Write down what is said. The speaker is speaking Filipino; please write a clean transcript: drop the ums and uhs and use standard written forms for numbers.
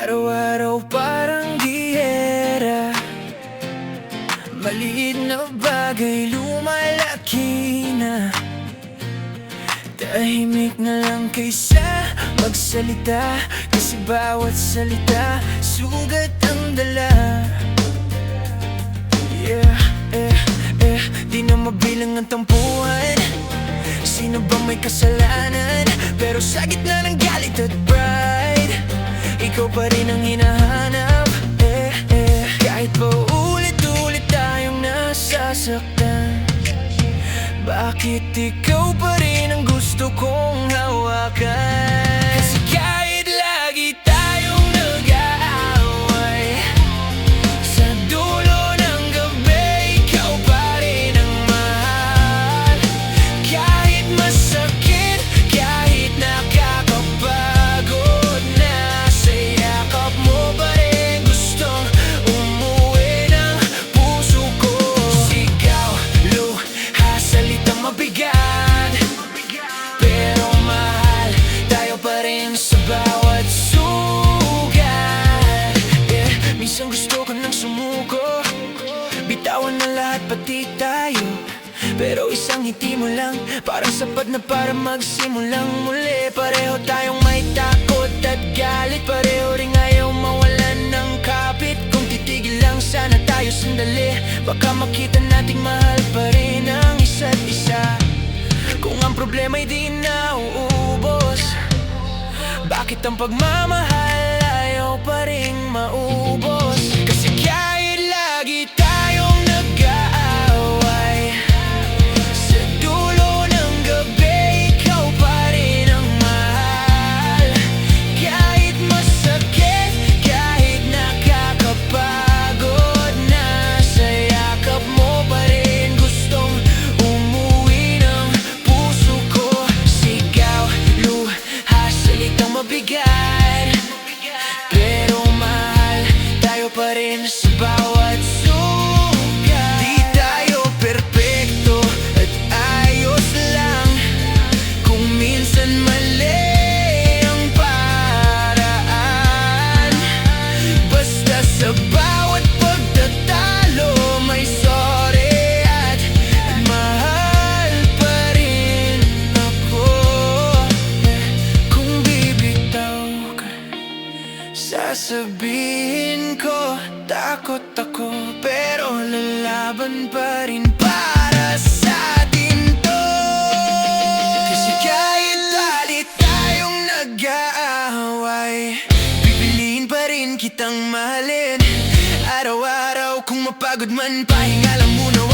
Araw-araw parang giyera, maliit na bagay lumalaki na. Tahimik na lang kaysa magsalita, kasi bawat salita sugat ang dala. Di na mabilang ang tampuhan, sino bang may kasalanan? Pero sa gitna ng galit at pride, ikaw pa rin ang hinahanap. Kahit pa ulit-ulit tayong nasasaktan, bakit ikaw pa rin ang gusto kong hawakan? Kasi kahit lagi tayong nag-aaway, sa dulo ng gabi ikaw pa rin ang mahal. Kahit masakit, kahit nakakapagod na, sa yakap mo pa rin gustong umuwi ng puso ko. Sigaw, luha, salitang mabigat, pero mahal tayo pa rin sa bawat sugat. Minsan gusto ko nang sumuko, bitawan na lahat pati tayo, pero isang ngiti mo lang parang sapat na para magsimulang muli. Pareho tayong may takot at galit, pareho ring ayaw mawalan ng kapit. Kung titigil lang sana tayo sandali, baka makita nating mahal pa rin ang isa't isa. Kung ang problema'y di na uubos, bakit ang pagmamahal ayaw pa rin maubos? Kasi kahit lagi tayong nag-aaway, sa dulo ng gabi ikaw pa rin ang mahal. Kahit masakit, kahit nakakapagod na, sa yakap mo pa rin gustong umuwi ng puso ko. Sigaw, luha, salitang mabigat, pero mahal tayo pa rin sa bawat sugat. Di tayo perpekto at ayos lang, kung minsan mali ang paraan. Basta sa bawat pagtatalo may sorry, at mahal pa rin ako. Kung bibitaw ka, sasabihin ko takot ako, pero lalaban pa rin para sa atin to. Kasi kahit lalit tayong nag-aaway, pipiliin pa rin kitang mahalin. Araw-araw kung mapagod man, pahinga lang muna.